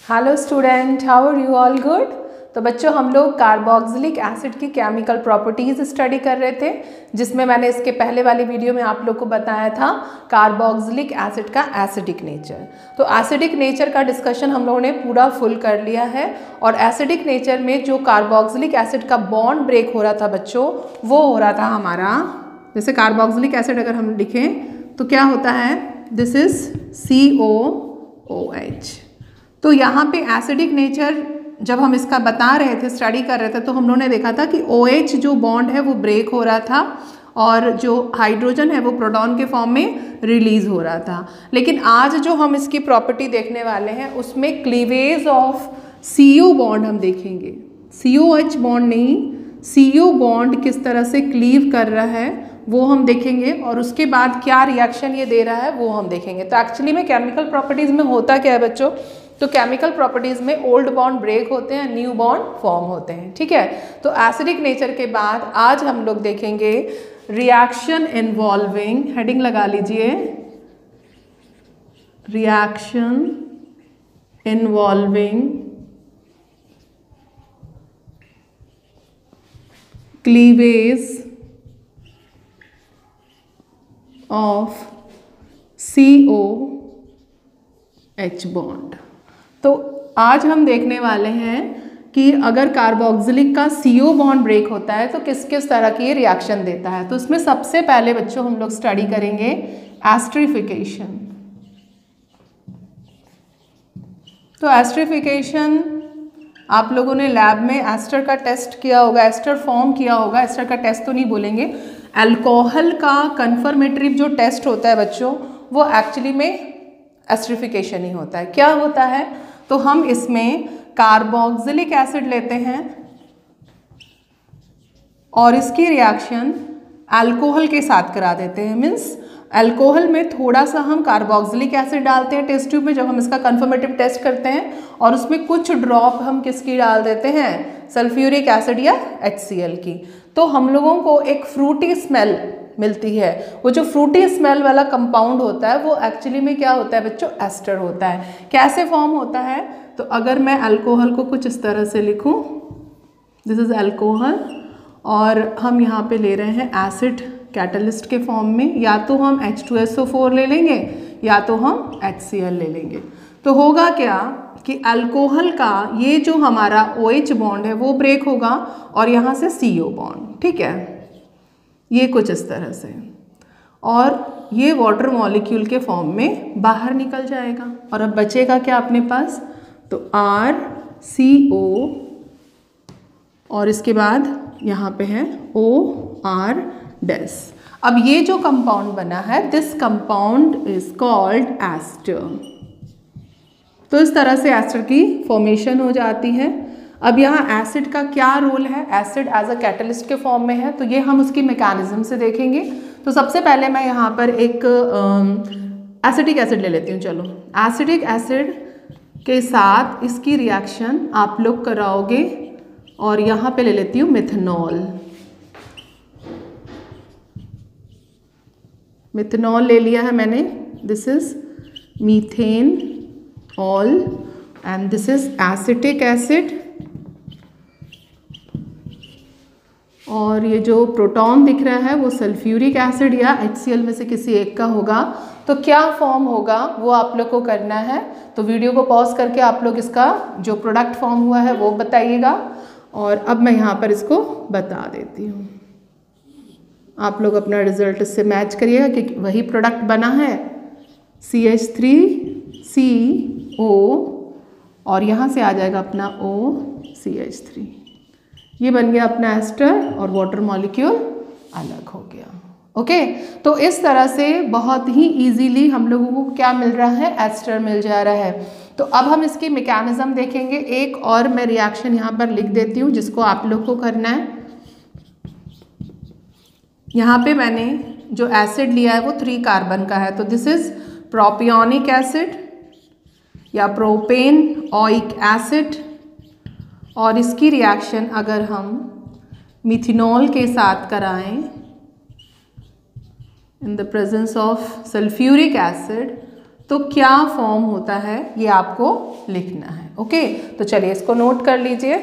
Hello student, how are you all good. तो बच्चों, हम लोग कार्बोक्सिलिक एसिड की केमिकल प्रॉपर्टीज़ स्टडी कर रहे थे, जिसमें मैंने इसके पहले वाली वीडियो में आप लोग को बताया था कार्बोक्सिलिक एसिड का एसिडिक नेचर। तो एसिडिक नेचर का डिस्कशन हम लोगों ने पूरा फुल कर लिया है। और एसिडिक नेचर में जो कार्बोक्सिलिक एसिड का बॉन्ड ब्रेक हो रहा था बच्चों, वो हो रहा था हमारा, जैसे कार्बोक्सिलिक एसिड अगर हम लिखें तो क्या होता है, दिस इज COOH। तो यहाँ पे एसिडिक नेचर जब हम इसका बता रहे थे, स्टडी कर रहे थे, तो हम लोगों ने देखा था कि OH जो बॉन्ड है वो ब्रेक हो रहा था और जो हाइड्रोजन है वो प्रोटॉन के फॉर्म में रिलीज हो रहा था। लेकिन आज जो हम इसकी प्रॉपर्टी देखने वाले हैं उसमें क्लीवेज ऑफ CO बॉन्ड हम देखेंगे। COH बॉन्ड नहीं, CO बॉन्ड किस तरह से क्लीव कर रहा है वो हम देखेंगे, और उसके बाद क्या रिएक्शन ये दे रहा है वो हम देखेंगे। तो एक्चुअली में केमिकल प्रॉपर्टीज़ में होता क्या है बच्चों, तो केमिकल प्रॉपर्टीज़ में ओल्ड बॉन्ड ब्रेक होते हैं, न्यू बॉन्ड फॉर्म होते हैं, ठीक है। तो एसिडिक नेचर के बाद आज हम लोग देखेंगे रिएक्शन इन्वॉल्विंग, हेडिंग लगा लीजिए, reaction involving cleavage of COH bond. तो आज हम देखने वाले हैं कि अगर कार्बोक्सिलिक का CO बॉन्ड ब्रेक होता है तो किस किस तरह की रिएक्शन देता है। तो इसमें सबसे पहले बच्चों हम लोग स्टडी करेंगे एस्टरिफिकेशन। तो एस्टरिफिकेशन आप लोगों ने लैब में एस्टर का टेस्ट किया होगा, एस्टर फॉर्म किया होगा। एस्टर का टेस्ट तो नहीं बोलेंगे, अल्कोहल का कन्फर्मेटरी जो टेस्ट होता है बच्चों, वो एक्चुअली में एस्टरिफिकेशन ही होता है। क्या होता है, तो हम इसमें कार्बोक्सिलिक एसिड लेते हैं और इसकी रिएक्शन अल्कोहल के साथ करा देते हैं। मीन्स अल्कोहल में थोड़ा सा हम कार्बोक्सिलिक एसिड डालते हैं टेस्ट ट्यूब में जब हम इसका कन्फर्मेटिव टेस्ट करते हैं, और उसमें कुछ ड्रॉप हम किसकी डाल देते हैं, सल्फ्यूरिक एसिड या HCl की। तो हम लोगों को एक फ्रूटी स्मेल मिलती है। वो जो फ्रूटी स्मेल वाला कंपाउंड होता है वो एक्चुअली में क्या होता है बच्चों, एस्टर होता है। कैसे फॉर्म होता है, तो अगर मैं अल्कोहल को कुछ इस तरह से लिखूं, दिस इज अल्कोहल, और हम यहाँ पे ले रहे हैं एसिड कैटलिस्ट के फॉर्म में, या तो हम H2SO4 ले लेंगे या तो हम HCl ले लेंगे। तो होगा क्या कि अल्कोहल का ये जो हमारा OH बॉन्ड है वो ब्रेक होगा और यहाँ से CO बॉन्ड, ठीक है, ये कुछ इस तरह से, और ये वाटर मॉलिक्यूल के फॉर्म में बाहर निकल जाएगा। और अब बचेगा क्या अपने पास, तो RCO, और इसके बाद यहाँ पे है OR डैश। अब ये जो कंपाउंड बना है, this compound is called ester. तो इस तरह से एस्टर की फॉर्मेशन हो जाती है। अब यहाँ एसिड का क्या रोल है, एसिड एज अ कैटलिस्ट के फॉर्म में है, तो ये हम उसकी मैकेनिज्म से देखेंगे। तो सबसे पहले मैं यहाँ पर एक एसिटिक एसिड ले लेती हूँ। चलो, एसिडिक एसिड के साथ इसकी रिएक्शन आप लोग कराओगे, और यहाँ पे ले लेती हूँ मिथेनॉल। मिथेनॉल ले लिया है मैंने, this is methane all, and this is acetic acid. और ये जो प्रोटॉन दिख रहा है वो सल्फ्यूरिक एसिड या HCl में से किसी एक का होगा। तो क्या फॉर्म होगा वो आप लोग को करना है, तो वीडियो को पॉज करके आप लोग इसका जो प्रोडक्ट फॉर्म हुआ है वो बताइएगा। और अब मैं यहाँ पर इसको बता देती हूँ, आप लोग अपना रिजल्ट इससे मैच करिएगा कि वही प्रोडक्ट बना है, CH3CO, और यहाँ से आ जाएगा अपना OCH3। ये बन गया अपना एस्टर और वाटर मॉलिक्यूल अलग हो गया। ओके, तो इस तरह से बहुत ही इजीली हम लोगों को क्या मिल रहा है, एस्टर मिल जा रहा है। तो अब हम इसकी मैकेनिज्म देखेंगे। एक और मैं रिएक्शन यहाँ पर लिख देती हूँ जिसको आप लोग को करना है। यहाँ पे मैंने जो एसिड लिया है वो 3 कार्बन का है, तो दिस इज प्रोपियोनिक एसिड या प्रोपेन ऑइक एसिड, और इसकी रिएक्शन अगर हम मिथेनॉल के साथ कराएं in the presence of sulphuric acid, तो क्या फॉर्म होता है ये आपको लिखना है। ओके, तो चलिए इसको नोट कर लीजिए।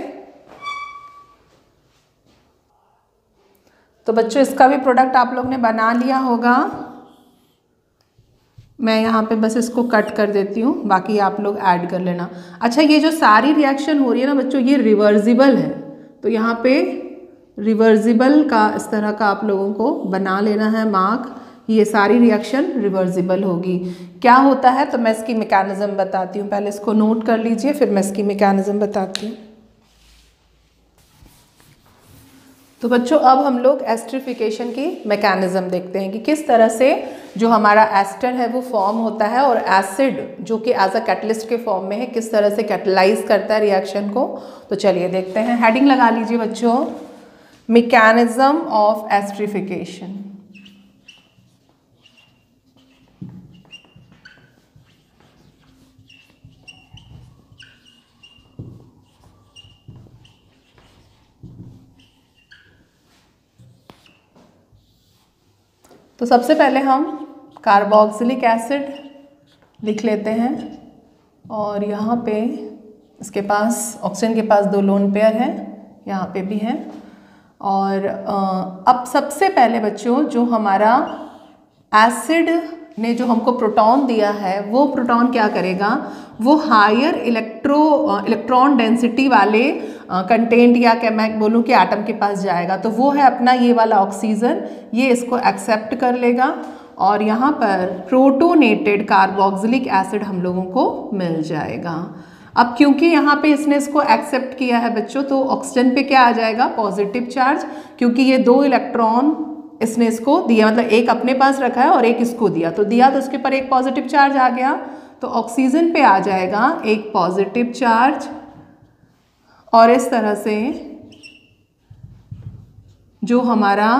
तो बच्चों इसका भी प्रोडक्ट आप लोग ने बना लिया होगा। मैं यहाँ पे बस इसको कट कर देती हूँ, बाकी आप लोग ऐड कर लेना। अच्छा, ये जो सारी रिएक्शन हो रही है ना बच्चों, ये रिवर्सिबल है, तो यहाँ पे रिवर्सिबल का इस तरह का आप लोगों को बना लेना है मार्क। ये सारी रिएक्शन रिवर्सिबल होगी। क्या होता है तो मैं इसकी मैकेनिज्म बताती हूँ, पहले इसको नोट कर लीजिए, फिर मैं इसकी मैकेनिज्म बताती हूँ। तो बच्चों अब हम लोग एस्टरिफिकेशन की मैकेनिज्म देखते हैं कि किस तरह से जो हमारा एस्टर है वो फॉर्म होता है और एसिड जो कि एज अ कैटलिस्ट के फॉर्म में है किस तरह से कैटलाइज करता है रिएक्शन को। तो चलिए देखते हैं, हेडिंग लगा लीजिए बच्चों, मैकेनिज्म ऑफ एस्टरिफिकेशन। तो सबसे पहले हम कार्बोक्सिलिक एसिड लिख लेते हैं और यहाँ पे इसके पास ऑक्सीजन के पास 2 लोन पेयर हैं, यहाँ पे भी हैं। और अब सबसे पहले बच्चों जो हमारा एसिड ने जो हमको प्रोटॉन दिया है वो प्रोटॉन क्या करेगा, वो हायर इलेक्ट्रॉन डेंसिटी वाले कंटेंट या क्या मैं बोलूँ कि एटम के पास जाएगा। तो वो है अपना ये वाला ऑक्सीजन, ये इसको एक्सेप्ट कर लेगा और यहाँ पर प्रोटोनेटेड कार्बोक्सिलिक एसिड हम लोगों को मिल जाएगा। अब क्योंकि यहाँ पे इसने इसको एक्सेप्ट किया है बच्चों, तो ऑक्सीजन पे क्या आ जाएगा, पॉजिटिव चार्ज, क्योंकि ये 2 इलेक्ट्रॉन इसने इसको दिया, मतलब एक अपने पास रखा है और एक इसको दिया, तो दिया तो उसके ऊपर एक पॉजिटिव चार्ज आ गया, तो ऑक्सीजन पे आ जाएगा एक पॉजिटिव चार्ज। और इस तरह से जो हमारा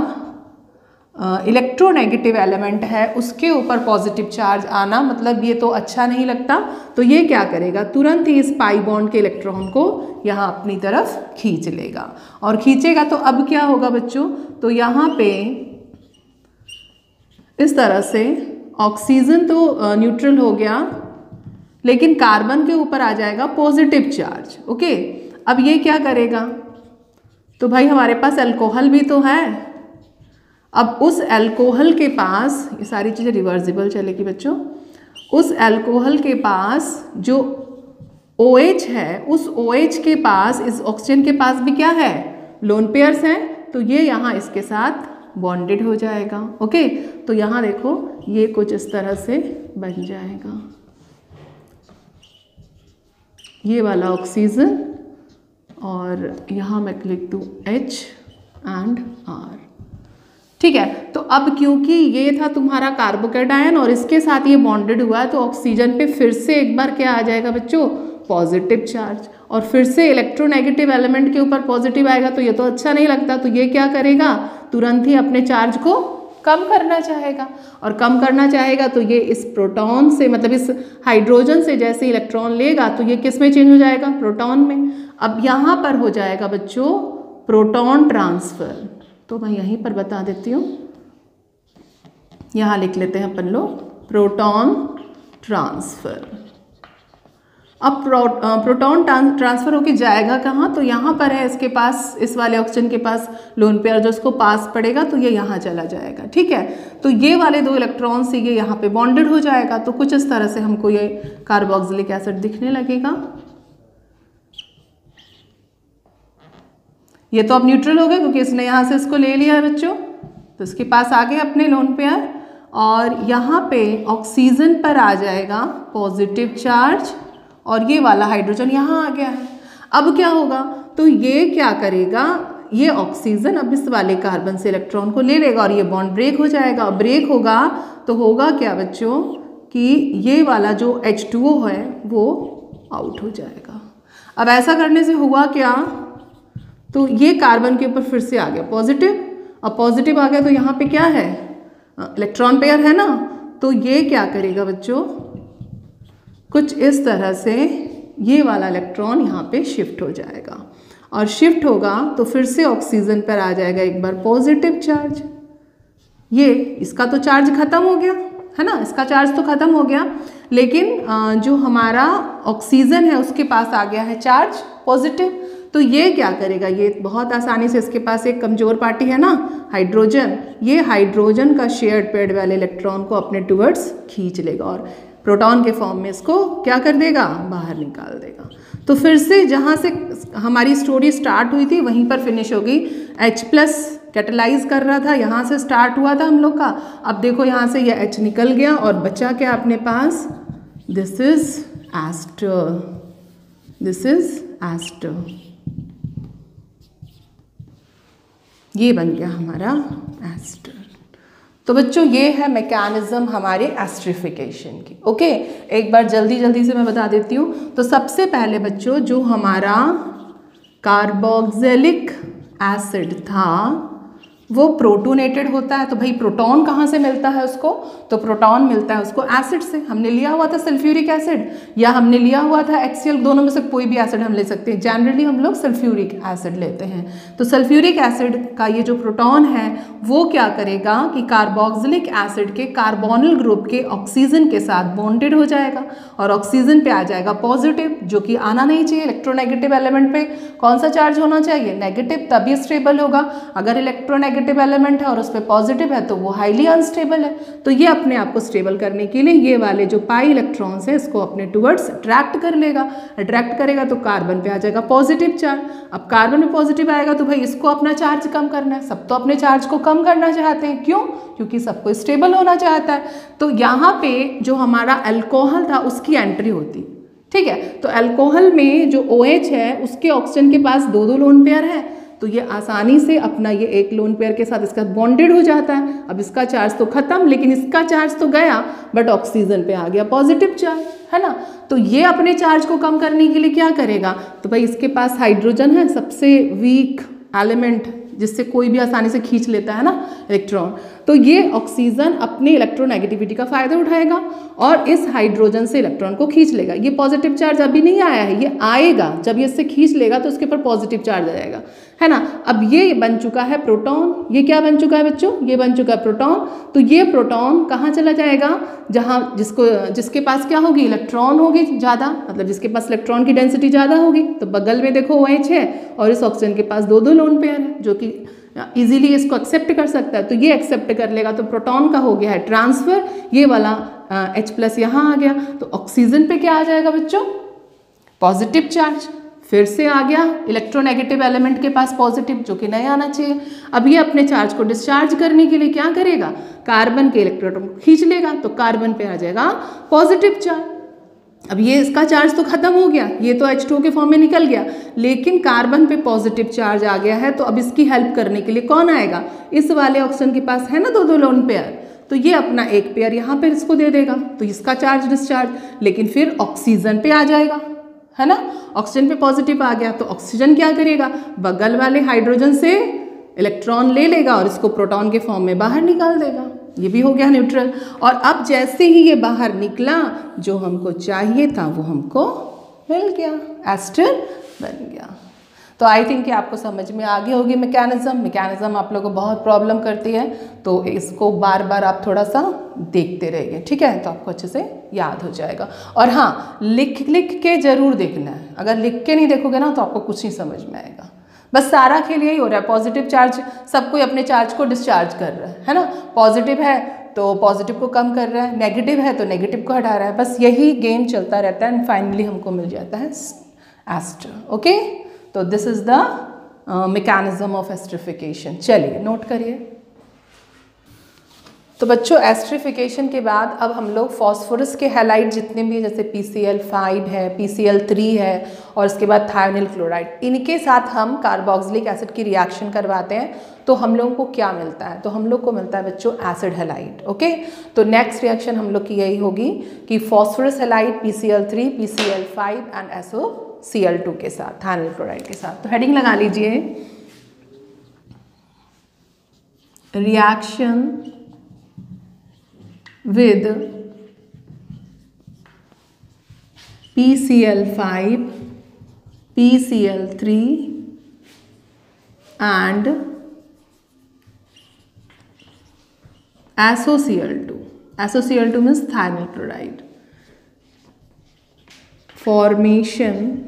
इलेक्ट्रोनेगेटिव एलिमेंट है उसके ऊपर पॉजिटिव चार्ज आना, मतलब ये तो अच्छा नहीं लगता, तो ये क्या करेगा, तुरंत ही इस पाई बॉन्ड के इलेक्ट्रॉन को यहाँ अपनी तरफ खींच लेगा। और खींचेगा तो अब क्या होगा बच्चों, तो यहाँ पे इस तरह से ऑक्सीजन तो न्यूट्रल हो गया, लेकिन कार्बन के ऊपर आ जाएगा पॉजिटिव चार्ज। ओके, अब ये क्या करेगा, तो भाई हमारे पास अल्कोहल भी तो है, अब उस अल्कोहल के पास, ये सारी चीज़ें रिवर्सिबल चलेगी बच्चों, उस अल्कोहल के पास जो OH है, उस OH के पास इस ऑक्सीजन के पास भी क्या है, लोन पेयर्स हैं, तो ये यहाँ इसके साथ बॉन्डेड हो जाएगा। ओके, तो यहाँ देखो ये कुछ इस तरह से बन जाएगा, ये वाला ऑक्सीजन, और यहाँ मैं लिख दूँ H and R। ठीक है, तो अब क्योंकि ये था तुम्हारा कार्बोकैटायन और इसके साथ ये बॉन्डेड हुआ है, तो ऑक्सीजन पे फिर से एक बार क्या आ जाएगा बच्चों, पॉजिटिव चार्ज, और फिर से इलेक्ट्रोनेगेटिव एलिमेंट के ऊपर पॉजिटिव आएगा, तो ये तो अच्छा नहीं लगता, तो ये क्या करेगा, तुरंत ही अपने चार्ज को कम करना चाहेगा, और कम करना चाहेगा तो ये इस प्रोटॉन से, मतलब इस हाइड्रोजन से जैसे इलेक्ट्रॉन लेगा तो ये किस में चेंज हो जाएगा, प्रोटॉन में। अब यहाँ पर हो जाएगा बच्चों प्रोटॉन ट्रांसफर, तो मैं यहीं पर बता देती हूँ, यहाँ लिख लेते हैं अपन लोग प्रोटॉन ट्रांसफर। अब प्रोटॉन ट्रांसफर होके जाएगा कहाँ, तो यहाँ पर है इसके पास, इस वाले ऑक्सीजन के पास लोन पेयर जो उसको पास पड़ेगा, तो ये यहाँ चला जाएगा। ठीक है, तो ये वाले 2 इलेक्ट्रॉन से ये यहाँ पे बॉन्डेड हो जाएगा, तो कुछ इस तरह से हमको ये कार्बोक्सिलिक एसिड दिखने लगेगा। ये तो अब न्यूट्रल हो गया क्योंकि इसने यहाँ से इसको ले लिया है बच्चों, तो इसके पास आ गए अपने लोन पेयर, और यहाँ पे ऑक्सीजन पर आ जाएगा पॉजिटिव चार्ज, और ये वाला हाइड्रोजन यहाँ आ गया है। अब क्या होगा, तो ये क्या करेगा, ये ऑक्सीजन अब इस वाले कार्बन से इलेक्ट्रॉन को ले लेगा और ये बॉन्ड ब्रेक हो जाएगा। ब्रेक होगा तो होगा क्या बच्चों, कि ये वाला जो H2O है वो आउट हो जाएगा। अब ऐसा करने से हुआ क्या, तो ये कार्बन के ऊपर फिर से आ गया पॉजिटिव, अब पॉजिटिव आ गया तो यहाँ पे क्या है, इलेक्ट्रॉन पेयर है ना, तो ये क्या करेगा बच्चों, कुछ इस तरह से ये वाला इलेक्ट्रॉन यहाँ पे शिफ्ट हो जाएगा, और शिफ्ट होगा तो फिर से ऑक्सीजन पर आ जाएगा एक बार पॉजिटिव चार्ज, ये इसका तो चार्ज खत्म हो गया, है ना, इसका चार्ज तो खत्म हो गया, लेकिन जो हमारा ऑक्सीजन है उसके पास आ गया है चार्ज पॉजिटिव। तो ये क्या करेगा, ये बहुत आसानी से, इसके पास एक कमजोर पार्टी है ना हाइड्रोजन, ये हाइड्रोजन का शेयर्ड पेड वाले इलेक्ट्रॉन को अपने टुवर्ड्स खींच लेगा और प्रोटॉन के फॉर्म में इसको क्या कर देगा, बाहर निकाल देगा। तो फिर से जहाँ से हमारी स्टोरी स्टार्ट हुई थी वहीं पर फिनिश होगी। H+ कैटेलाइज कर रहा था, यहाँ से स्टार्ट हुआ था हम लोग का। अब देखो यहाँ से ये H निकल गया और बचा क्या अपने पास, this is ester, this is ester, ये बन गया हमारा एस्टर। तो बच्चों ये है मैकेनिज्म हमारे एस्टरिफिकेशन की। ओके, एक बार जल्दी जल्दी से मैं बता देती हूँ। तो सबसे पहले बच्चों जो हमारा कार्बोक्सिलिक एसिड था वो प्रोटोनेटेड होता है। तो भाई प्रोटॉन कहाँ से मिलता है उसको, तो प्रोटॉन मिलता है उसको एसिड से। हमने लिया हुआ था सल्फ्यूरिक एसिड या हमने लिया हुआ था HCl, दोनों में से कोई भी एसिड हम ले सकते हैं। जनरली हम लोग सल्फ्यूरिक एसिड लेते हैं। तो सल्फ्यूरिक एसिड का ये जो प्रोटॉन है वो क्या करेगा कि कार्बोक्सिलिक एसिड के कार्बोनिल ग्रुप के ऑक्सीजन के साथ बॉन्डेड हो जाएगा और ऑक्सीजन पे आ जाएगा पॉजिटिव, जो कि आना नहीं चाहिए। इलेक्ट्रोनेगेटिव एलिमेंट पे कौन सा चार्ज होना चाहिए, नेगेटिव, तभी स्टेबल होगा। अगर इलेक्ट्रोनेगेटिव एलिमेंट है और उस पर पॉजिटिव है तो वो हाईली अनस्टेबल है। तो ये अपने आप को स्टेबल करने के लिए ये वाले जो पाई इलेक्ट्रॉन्स है इसको अपने टुवर्ड्स अट्रैक्ट कर लेगा। अट्रैक्ट करेगा तो कार्बन पे आ जाएगा पॉजिटिव चार्ज। अब कार्बन में पॉजिटिव आएगा तो भाई इसको अपना चार्ज कम करना है। सब तो अपने चार्ज को कम करना चाहते हैं, क्यों, क्योंकि सबको स्टेबल होना चाहता है। तो यहाँ पे जो हमारा अल्कोहल था उसकी एंट्री होती, ठीक है। तो अल्कोहल में जो OH है उसके ऑक्सीजन के पास 2-2 लोन पेयर है, तो ये आसानी से अपना ये एक लोन पेयर के साथ इसका बॉन्डेड हो जाता है। अब इसका चार्ज तो खत्म, लेकिन इसका चार्ज तो गया, बट ऑक्सीजन पे आ गया पॉजिटिव चार्ज, है ना। तो ये अपने चार्ज को कम करने के लिए क्या करेगा, तो भाई इसके पास हाइड्रोजन है, सबसे वीक एलिमेंट जिससे कोई भी आसानी से खींच लेता है ना इलेक्ट्रॉन। तो ये ऑक्सीजन अपने इलेक्ट्रोनेगेटिविटी का फायदा उठाएगा और इस हाइड्रोजन से इलेक्ट्रॉन को खींच लेगा। ये पॉजिटिव चार्ज अभी नहीं आया है, ये आएगा। जब ये इससे खींच लेगा तो उसके ऊपर पॉजिटिव चार्ज आ जाएगा, है ना। अब ये बन चुका है प्रोटॉन। ये क्या बन चुका है बच्चों, ये बन चुका है प्रोटॉन। तो ये प्रोटॉन कहाँ चला जाएगा, जहाँ जिसके पास क्या होगी, इलेक्ट्रॉन होगी ज़्यादा, मतलब जिसके पास इलेक्ट्रॉन की डेंसिटी ज़्यादा होगी। तो बगल में देखो OH है और इस ऑक्सीजन के पास 2-2 लोन पेयर है, जो कि इजीली इसको एक्सेप्ट कर सकता है। तो ये एक्सेप्ट कर लेगा, तो प्रोटॉन का हो गया है ट्रांसफर। ये वाला H+ यहाँ आ गया, तो ऑक्सीजन पे क्या आ जाएगा बच्चों, पॉजिटिव चार्ज। फिर से आ गया इलेक्ट्रोनेगेटिव एलिमेंट के पास पॉजिटिव, जो कि नहीं आना चाहिए। अब ये अपने चार्ज को डिस्चार्ज करने के लिए क्या करेगा, कार्बन के इलेक्ट्रॉन को खींच लेगा, तो कार्बन पे आ जाएगा पॉजिटिव चार्ज। अब ये इसका चार्ज तो खत्म हो गया, ये तो H2 के फॉर्म में निकल गया, लेकिन कार्बन पे पॉजिटिव चार्ज आ गया है। तो अब इसकी हेल्प करने के लिए कौन आएगा, इस वाले ऑक्सीजन के पास है ना 2-2 लोन पेयर, तो ये अपना एक पेयर यहाँ पे इसको दे देगा, तो इसका चार्ज डिस्चार्ज। लेकिन फिर ऑक्सीजन पे आ जाएगा, है ना, ऑक्सीजन पे पॉजिटिव आ गया, तो ऑक्सीजन क्या करेगा, बगल वाले हाइड्रोजन से इलेक्ट्रॉन ले लेगा और इसको प्रोटॉन के फॉर्म में बाहर निकाल देगा। ये भी हो गया न्यूट्रल। और अब जैसे ही ये बाहर निकला, जो हमको चाहिए था वो हमको मिल गया, एस्टर बन गया। तो आई थिंक कि आपको समझ में आ गई होगी मैकेनिज्म आप लोगों को बहुत प्रॉब्लम करती है, तो इसको बार बार आप थोड़ा सा देखते रहिए, ठीक है, तो आपको अच्छे से याद हो जाएगा। और हाँ, लिख के जरूर देखना है। अगर लिख के नहीं देखोगे ना तो आपको कुछ नहीं समझ में आएगा। बस सारा खेल यही हो रहा है, पॉजिटिव चार्ज सब कोई अपने चार्ज को डिस्चार्ज कर रहा है ना। पॉजिटिव है तो पॉजिटिव को कम कर रहा है, नेगेटिव है तो नेगेटिव को हटा रहा है। बस यही गेम चलता रहता है एंड फाइनली हमको मिल जाता है एस्टर। ओके, तो this is the mechanism of esterification. चलिए नोट करिए। तो बच्चों एस्टरिफिकेशन के बाद अब हम लोग फॉस्फोरस के हैलाइड जितने भी, जैसे PCl5 है, PCl3 है और इसके बाद थायोनिल क्लोराइड, इनके साथ हम कार्बोक्सिलिक एसिड की रिएक्शन करवाते हैं। तो हम लोगों को क्या मिलता है, तो हम लोग को मिलता है बच्चों एसिड हैलाइड। ओके, तो नेक्स्ट रिएक्शन हम लोग की यही होगी कि phosphorus halide PCl3, PCl5 and SOCl2 के साथ, थायोनिल क्लोराइड के साथ। तो हेडिंग लगा लीजिए, reaction with PCl5, PCl3 and SOCl2। SOCl2 means thionyl chloride. Formation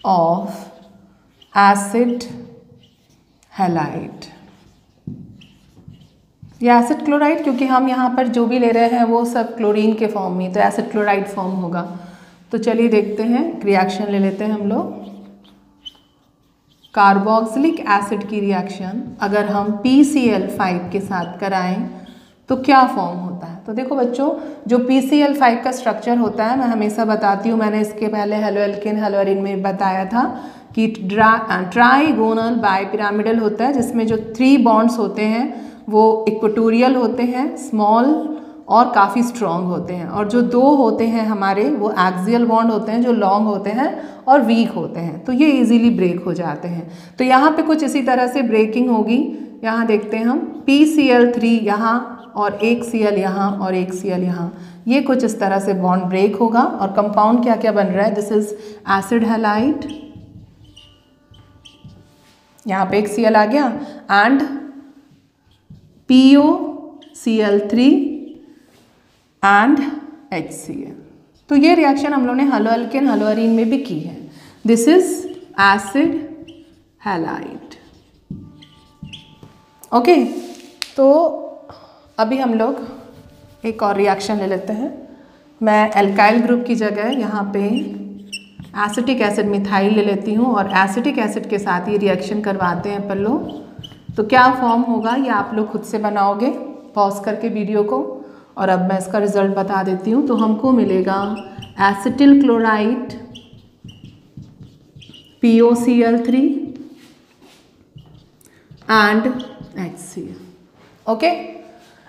of acid halide, या एसिड क्लोराइड, क्योंकि हम यहाँ पर जो भी ले रहे हैं वो सब क्लोरीन के फॉर्म में, तो एसिड क्लोराइड फॉर्म होगा। तो चलिए देखते हैं, रिएक्शन ले लेते हैं हम लोग। कार्बोक्सिलिक एसिड की रिएक्शन अगर हम PCl5 के साथ कराएं तो क्या फॉर्म होता है। तो देखो बच्चों, जो PCl5 का स्ट्रक्चर होता है, मैं हमेशा बताती हूँ, मैंने इसके पहले हेलोएल्केन हेलोअरीन में बताया था कि ट्राइगोनल बाइपिरामिडल होता है, जिसमें जो 3 बॉन्ड्स होते हैं वो इक्वेटोरियल होते हैं, स्मॉल और काफ़ी स्ट्रॉन्ग होते हैं, और जो 2 होते हैं हमारे वो एक्सियल बॉन्ड होते हैं, जो लॉन्ग होते हैं और वीक होते हैं, तो ये इजीली ब्रेक हो जाते हैं। तो यहाँ पे कुछ इसी तरह से ब्रेकिंग होगी। यहाँ देखते हैं हम PCl3 यहाँ और एक Cl यहाँ और एक Cl यहाँ, ये कुछ इस तरह से बॉन्ड ब्रेक होगा और कंपाउंड क्या क्या बन रहा है, दिस इज एसिड हैलाइड, यहाँ पे एक Cl आ गया, एंड POCl3 एंड HCl। तो ये रिएक्शन हम लोग ने हेलोएल्केन हेलोअरीन में भी की है। This is acid halide. Okay, तो अभी हम लोग एक और रिएक्शन ले लेते हैं। मैं एल्काइल ग्रुप की जगह यहाँ पे एसिटिक एसिड मिथाइल ले लेती हूँ और एसिटिक एसिड के साथ ये रिएक्शन करवाते हैं अपन लोग। तो क्या फॉर्म होगा ये आप लोग खुद से बनाओगे पॉज करके वीडियो को, और अब मैं इसका रिजल्ट बता देती हूँ। तो हमको मिलेगा acetyl chloride POCl3 and HCl। Okay,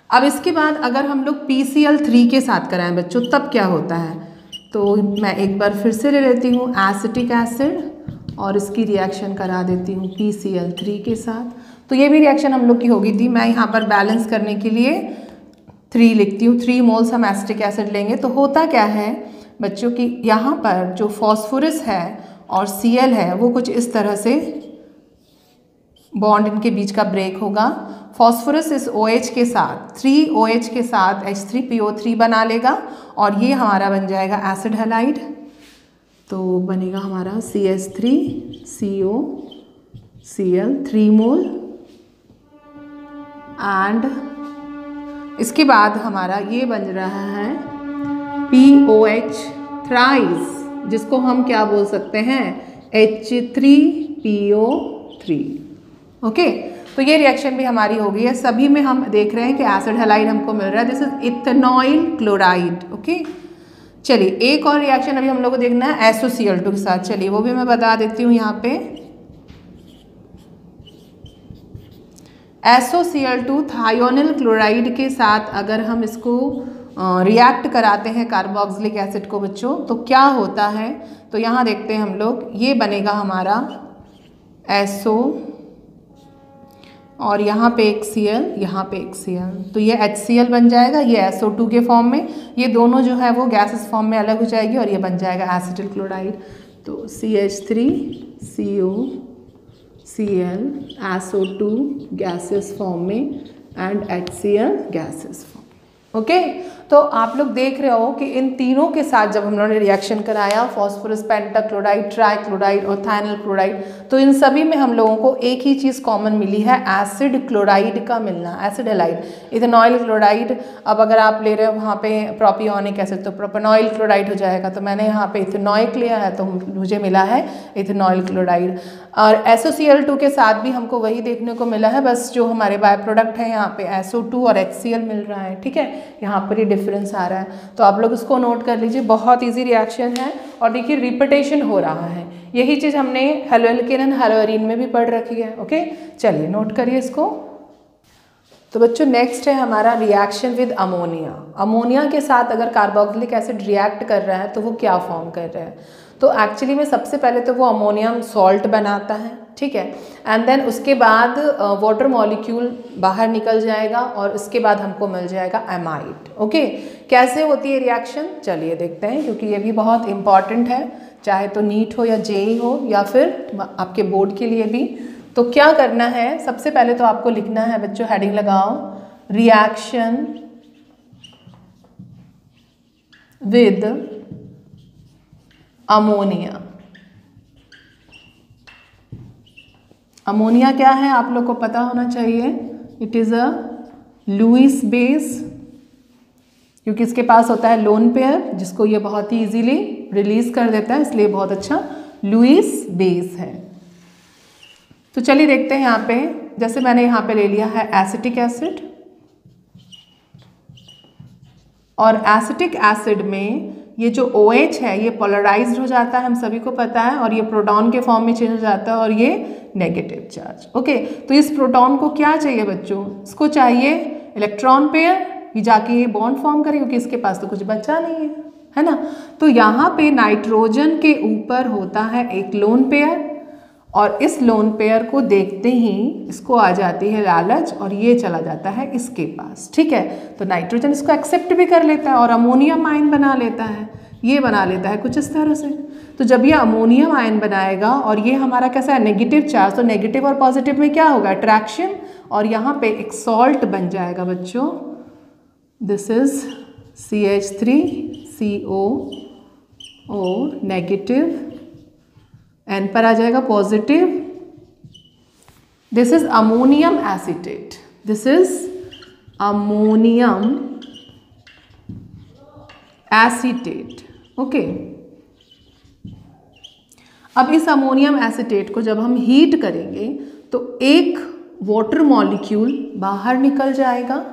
अब इसके बाद अगर हम लोग PCl3 के साथ कराएं बच्चों, तब क्या होता है। तो मैं एक बार फिर से ले लेती हूँ एसिटिक एसिड और इसकी रिएक्शन करा देती हूँ PCl3 के साथ। तो ये भी रिएक्शन हम लोग की होगी थी। मैं यहाँ पर बैलेंस करने के लिए 3 लिखती हूँ, 3 मोल्स हम एसिटिक एसिड लेंगे। तो होता क्या है बच्चों कि यहाँ पर जो फॉस्फोरस है और Cl है वो कुछ इस तरह से बॉन्ड इनके बीच का ब्रेक होगा। फॉस्फोरस इस OH के साथ 3OH के साथ H3PO3 बना लेगा और ये हमारा बन जाएगा एसिड हैलाइड। तो बनेगा हमारा CH3COCl 3 मोल, एंड इसके बाद हमारा ये बन रहा है POH थ्राइस, जिसको हम क्या बोल सकते हैं H3PO3। ओके, तो ये रिएक्शन भी हमारी हो गई है। सभी में हम देख रहे हैं कि एसिड हैलाइड हमको मिल रहा है, this is ethanoyl chloride. Okay, चलिए एक और रिएक्शन अभी हम लोग को देखना है SOCl2 के साथ। चलिए वो भी मैं बता देती हूँ यहाँ पे। SOCl2 थायोनिल क्लोराइड के साथ अगर हम इसको रिएक्ट कराते हैं कार्बोक्सिलिक एसिड को बच्चों, तो क्या होता है। तो यहाँ देखते हैं हम लोग, ये बनेगा हमारा SO और यहाँ पे एक Cl, यहाँ पे एक Cl, तो ये HCl बन जाएगा, ये SO2 के फॉर्म में। ये दोनों जो है वो गैसेस फॉर्म में अलग हो जाएगी और ये बन जाएगा एसिटिल क्लोराइड। तो CH3COCl SO2 गैसेस फॉर्म में and HCl gases form. Okay, तो आप लोग देख रहे हो कि इन तीनों के साथ जब हम लोगों ने रिएक्शन कराया, फॉस्फोरस पेंटाक्लोराइड, ट्राइक्लोराइड और थायनिल क्लोराइड, तो इन सभी में हम लोगों को एक ही चीज़ कॉमन मिली है, एसिड क्लोराइड का मिलना, एसिड हैलाइड। इथेनॉइल क्लोराइड, अब अगर आप ले रहे हो वहाँ पे प्रोपियोनिक एसिड तो प्रोपेनॉइल क्लोराइड हो जाएगा। तो मैंने यहाँ पे इथेनॉइक लिया है तो मुझे मिला है इथेनॉइल क्लोराइड। और SOCl2 के साथ भी हमको वही देखने को मिला है, बस जो हमारे बाय प्रोडक्ट है यहाँ पे SO2 और HCl मिल रहा है। ठीक है, यहाँ पर ही डिफरेंस आ रहा है, तो आप लोग इसको नोट कर लीजिए। बहुत इजी रिएक्शन है और देखिए रिपीटेशन हो रहा है। यही चीज़ हमने हेलोएल्केन हेलोअरीन में भी पढ़ रखी है। ओके, चलिए नोट करिए इसको। तो बच्चों नेक्स्ट है हमारा रिएक्शन विद अमोनिया। अमोनिया के साथ अगर कार्बोक्सिलिक एसिड रिएक्ट कर रहा है तो वो क्या फॉर्म कर रहा है। तो एक्चुअली में सबसे पहले तो वो अमोनियम सॉल्ट बनाता है, ठीक है, एंड देन उसके बाद वाटर मॉलिक्यूल बाहर निकल जाएगा और उसके बाद हमको मिल जाएगा एमाइड। ओके, कैसे होती है रिएक्शन चलिए देखते हैं, क्योंकि ये भी बहुत इंपॉर्टेंट है, चाहे तो नीट हो या जेई हो या फिर आपके बोर्ड के लिए भी। तो क्या करना है, सबसे पहले तो आपको लिखना है बच्चों, हेडिंग लगाओ, reaction with ammonia। अमोनिया क्या है आप लोग को पता होना चाहिए, it is a Lewis base, क्योंकि इसके पास होता है लोन पेयर जिसको ये बहुत ही इजीली रिलीज कर देता है, इसलिए बहुत अच्छा लुईस बेस है। तो चलिए देखते हैं यहाँ पे, जैसे मैंने यहाँ पे ले लिया है एसिटिक एसिड, और एसिटिक एसिड में ये जो OH है ये पोलराइज्ड हो जाता है, हम सभी को पता है, और ये प्रोटॉन के फॉर्म में चेंज हो जाता है और ये नेगेटिव चार्ज। ओके, तो इस प्रोटॉन को क्या चाहिए बच्चों, इसको चाहिए इलेक्ट्रॉन पेयर, ये जाके ये बॉन्ड फॉर्म करे, क्योंकि इसके पास तो कुछ बचा नहीं है ना। तो यहाँ पे नाइट्रोजन के ऊपर होता है एक लोन पेयर, और इस लोन पेयर को देखते ही इसको आ जाती है लालच और ये चला जाता है इसके पास। ठीक है, तो नाइट्रोजन इसको एक्सेप्ट भी कर लेता है और अमोनियम आयन बना लेता है, ये बना लेता है कुछ इस तरह से। तो जब ये अमोनियम आयन बनाएगा और ये हमारा कैसा है नेगेटिव चार्ज, तो नेगेटिव और पॉजिटिव में क्या होगा अट्रैक्शन, और यहाँ पे एक सॉल्ट बन जाएगा बच्चों, this is CH3CO negative, N पर आ जाएगा positive, this is ammonium acetate, this is ammonium acetate. Okay, अब इस अमोनियम एसीटेट को जब हम हीट करेंगे तो एक वाटर मॉलिक्यूल बाहर निकल जाएगा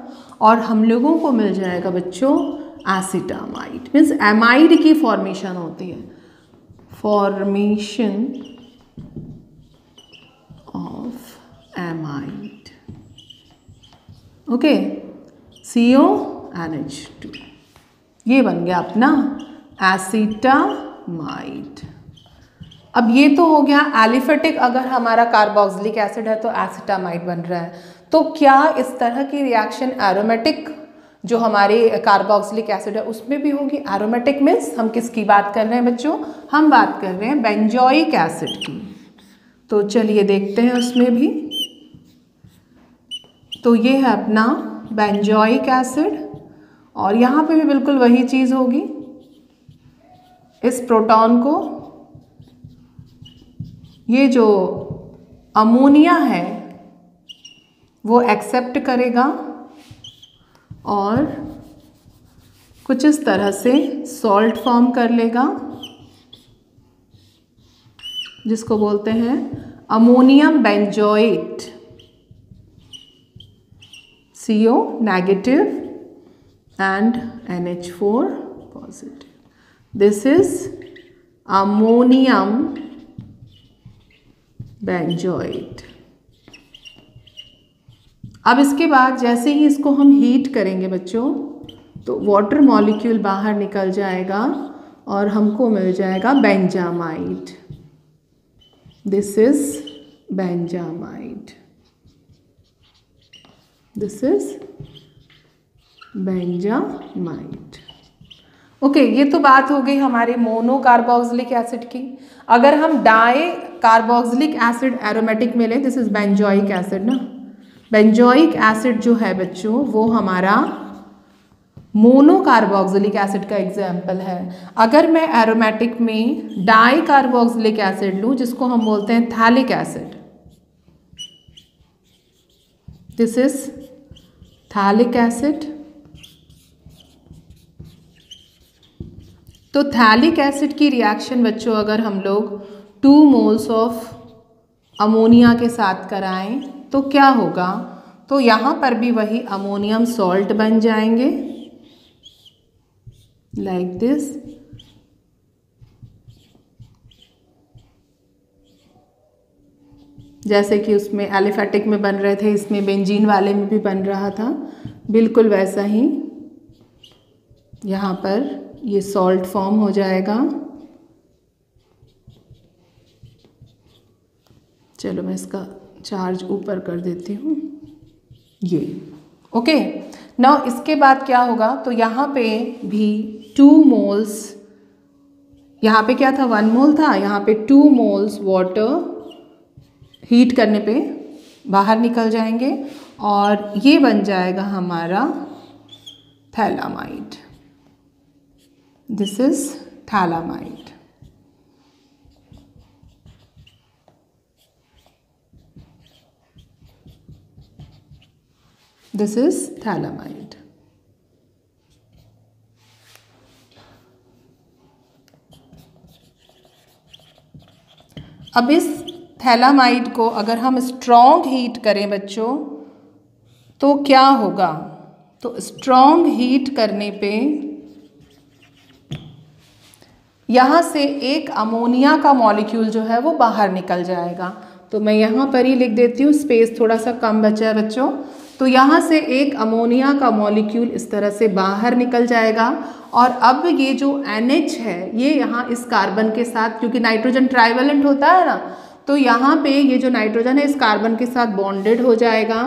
और हम लोगों को मिल जाएगा बच्चों एसिटामाइड, मीन्स एमाइड की फॉर्मेशन होती है, formation of amide. Okay, CONH2, ये बन गया अपना एसिटामाइड। अब ये तो हो गया एलिफेटिक, अगर हमारा कार्बोक्सिलिक एसिड है तो एसिटामाइड बन रहा है। तो क्या इस तरह की रिएक्शन एरोमेटिक जो हमारे कार्बोक्सिलिक एसिड है उसमें भी होगी? एरोमेटिक मीन्स हम किसकी बात कर रहे हैं बच्चों, हम बात कर रहे हैं बेंजोइक एसिड की। तो चलिए देखते हैं उसमें भी, तो ये है अपना बेंजोइक एसिड, और यहाँ पे भी बिल्कुल वही चीज़ होगी, इस प्रोटॉन को ये जो अमोनिया है वो एक्सेप्ट करेगा और कुछ इस तरह से सॉल्ट फॉर्म कर लेगा, जिसको बोलते हैं ammonium benzoate, CO negative and NH4 positive. This is ammonium benzoate. अब इसके बाद जैसे ही इसको हम हीट करेंगे बच्चों तो वाटर मॉलिक्यूल बाहर निकल जाएगा और हमको मिल जाएगा benzamide. This is benzamide, this is benzamide. Okay, ये तो बात हो गई हमारे मोनो कार्बोक्सिलिक एसिड की। अगर हम डाई कार्बोक्सिलिक एसिड एरोमेटिक में लें, दिस इज बेंजोइक एसिड ना, बेंजोइक एसिड जो है बच्चों वो हमारा मोनो कार्बोक्सिलिक एसिड का एग्जाम्पल है। अगर मैं एरोमेटिक में डाई कार्बोक्सिलिक एसिड लूँ जिसको हम बोलते हैं phthalic acid, this is phthalic acid. तो थैलिक एसिड की रिएक्शन बच्चों अगर हम लोग 2 मोल्स ऑफ अमोनिया के साथ कराएं तो क्या होगा, तो यहाँ पर भी वही अमोनियम सॉल्ट बन जाएंगे लाइक दिस। जैसे कि उसमें एलिफेटिक में बन रहे थे, इसमें बेंजीन वाले में भी बन रहा था, बिल्कुल वैसा ही यहाँ पर ये सॉल्ट फॉर्म हो जाएगा। चलो मैं इसका चार्ज ऊपर कर देती हूँ, ये ओके। नाउ इसके बाद क्या होगा, तो यहाँ पे भी 2 मोल्स, यहाँ पे क्या था 1 मोल था, यहाँ पे 2 मोल्स वाटर हीट करने पे बाहर निकल जाएंगे और ये बन जाएगा हमारा phthalimide. This is phthalimide. This is phthalimide. अब इस थैलामाइड को अगर हम स्ट्रॉन्ग हीट करें बच्चों तो क्या होगा? तो स्ट्रॉन्ग हीट करने पे यहाँ से एक अमोनिया का मॉलिक्यूल जो है वो बाहर निकल जाएगा। तो मैं यहाँ पर ही लिख देती हूँ, स्पेस थोड़ा सा कम बचा है बच्चों। तो यहाँ से एक अमोनिया का मॉलिक्यूल इस तरह से बाहर निकल जाएगा और अब ये जो NH है ये यहाँ इस कार्बन के साथ, क्योंकि नाइट्रोजन ट्राइवेलेंट होता है ना, तो यहाँ पे ये जो नाइट्रोजन है इस कार्बन के साथ बॉन्डेड हो जाएगा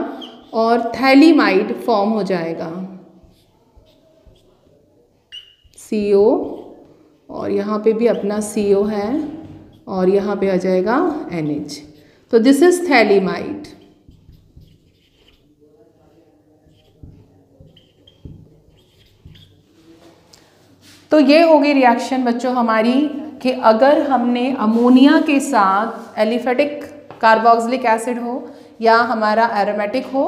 और थैलीमाइड फॉर्म हो जाएगा। CO और यहाँ पे भी अपना CO है और यहाँ पे आ जाएगा NH। तो दिस इज थैलीमाइड। तो ये होगी रिएक्शन बच्चों हमारी कि अगर हमने अमोनिया के साथ एलिफेटिक कार्बोक्सिलिक एसिड हो या हमारा एरोमेटिक हो,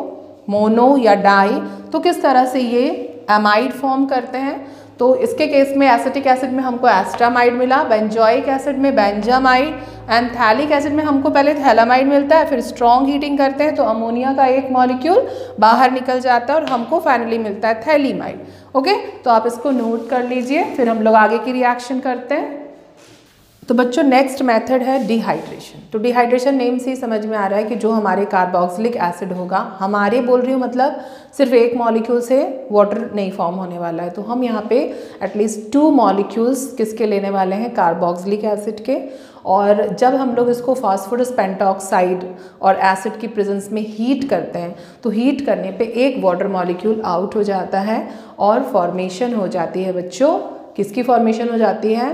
मोनो या डाई, तो किस तरह से ये एमाइड फॉर्म करते हैं। तो इसके केस में एसिटिक एसिड में हमको एस्टामाइड मिला, बेंजोइक एसिड में बेंजामाइड एंड थैलिक एसिड में हमको पहले थैलामाइड मिलता है, फिर स्ट्रॉन्ग हीटिंग करते हैं तो अमोनिया का एक मॉलिक्यूल बाहर निकल जाता है और हमको फाइनली मिलता है थैलीमाइड। ओके, तो आप इसको नोट कर लीजिए, फिर हम लोग आगे की रिएक्शन करते हैं। तो बच्चों नेक्स्ट मेथड है डिहाइड्रेशन। तो डिहाइड्रेशन नेम से ही समझ में आ रहा है कि जो हमारे कार्बोक्सिलिक एसिड होगा, हमारे बोल रही हूँ मतलब सिर्फ एक मॉलिक्यूल से वाटर नहीं फॉर्म होने वाला है, तो हम यहाँ पे एटलीस्ट 2 मॉलिक्यूल्स किसके लेने वाले हैं, कार्बोक्सिलिक एसिड के। और जब हम लोग इसको फास्फोरस पेंटॉक्साइड और एसिड की प्रेजेंस में हीट करते हैं तो हीट करने पे एक वाटर मॉलिक्यूल आउट हो जाता है और फॉर्मेशन हो जाती है बच्चों, किसकी फॉर्मेशन हो जाती है,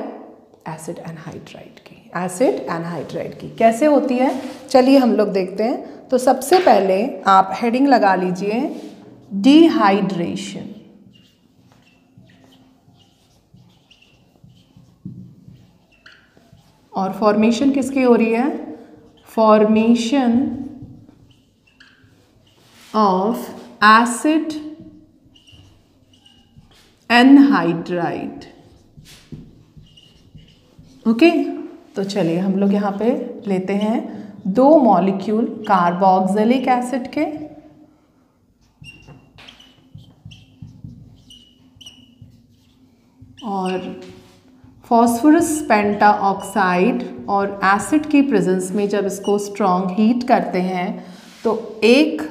एसिड एनहाइड्राइड की। एसिड एनहाइड्राइड की कैसे होती है, चलिए हम लोग देखते हैं। तो सबसे पहले आप हेडिंग लगा लीजिए डिहाइड्रेशन। और फॉर्मेशन किसकी हो रही है, formation of acid anhydride. Okay, तो चलिए हम लोग यहाँ पे लेते हैं 2 मॉलिक्यूल कार्बोक्सिलिक एसिड के और फॉस्फोरस पेंटाऑक्साइड और एसिड की प्रेजेंस में जब इसको स्ट्रॉन्ग हीट करते हैं तो एक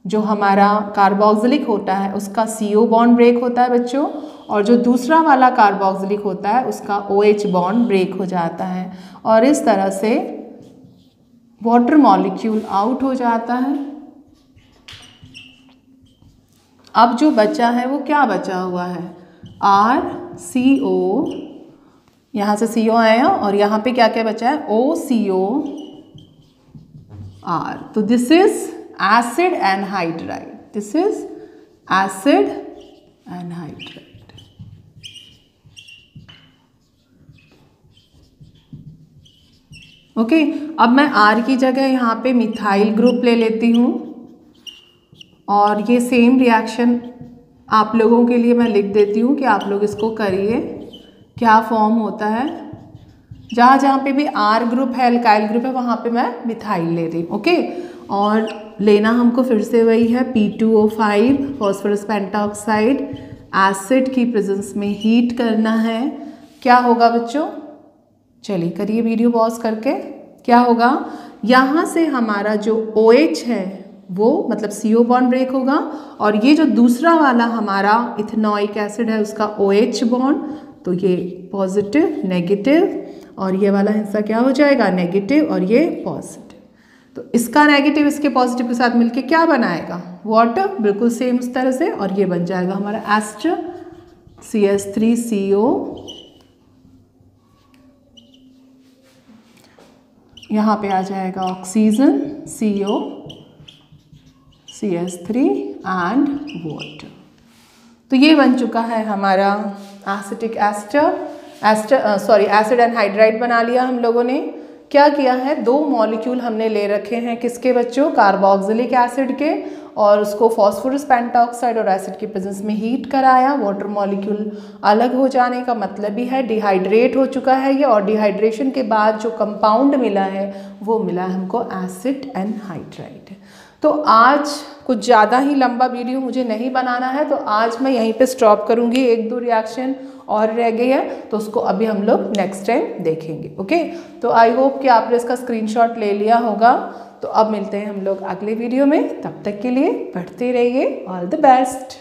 जो हमारा कार्बोक्सिलिक होता है उसका CO बॉन्ड ब्रेक होता है बच्चों, और जो दूसरा वाला कार्बोक्सिलिक होता है उसका OH बॉन्ड ब्रेक हो जाता है और इस तरह से वाटर मॉलिक्यूल आउट हो जाता है। अब जो बचा है वो क्या बचा हुआ है, RCO, यहाँ से CO आया और यहाँ पे क्या क्या बचा है, OCOR। तो this is acid anhydride, this is acid anhydride. Okay, अब मैं R की जगह यहाँ पे मिथाइल ग्रुप ले लेती हूँ और ये सेम रिएक्शन आप लोगों के लिए मैं लिख देती हूँ कि आप लोग इसको करिए, क्या फॉर्म होता है। जहाँ जहाँ पे भी R ग्रुप है, एल्काइल ग्रुप है, वहाँ पे मैं मिथाइल ले रही हूँ। ओके, और लेना हमको फिर से वही है P2O5 फॉस्फोरस पेंटाऑक्साइड, एसिड की प्रेजेंस में हीट करना है। क्या होगा बच्चों, चलिए करिए वीडियो पॉज करके। क्या होगा, यहाँ से हमारा जो OH है वो मतलब CO बॉन्ड ब्रेक होगा और ये जो दूसरा वाला हमारा इथेनॉइक एसिड है उसका OH बॉन्ड, तो ये पॉजिटिव नेगेटिव और ये वाला हिस्सा क्या हो जाएगा, नेगेटिव और ये पॉजिटिव। तो इसका नेगेटिव इसके पॉजिटिव के साथ मिलके क्या बनाएगा, वाटर, बिल्कुल सेम उस तरह से, और ये बन जाएगा हमारा एस्टर CH3CO। यहाँ पे आ जाएगा oxygen CO CH3 and water. तो ये बन चुका है हमारा एसिटिक एसिड एनहाइड्राइड बना लिया हम लोगों ने। क्या किया है, 2 मॉलिक्यूल हमने ले रखे हैं किसके बच्चों, कार्बोक्सिलिक एसिड के, और उसको फॉस्फोरस पेंटॉक्साइड और एसिड के प्रेजेंस में हीट कराया। वाटर मॉलिक्यूल अलग हो जाने का मतलब ही है डिहाइड्रेट हो चुका है ये, और डिहाइड्रेशन के बाद जो कंपाउंड मिला है वो मिला हमको एसिड एनहाइड्राइड। तो आज कुछ ज़्यादा ही लंबा वीडियो मुझे नहीं बनाना है, तो आज मैं यहीं पे स्टॉप करूँगी। 1-2 रिएक्शन और रह गई है, तो उसको अभी हम लोग नेक्स्ट टाइम देखेंगे। ओके, तो आई होप कि आपने इसका स्क्रीनशॉट ले लिया होगा। तो अब मिलते हैं हम लोग अगले वीडियो में, तब तक के लिए पढ़ते रहिए। All the best.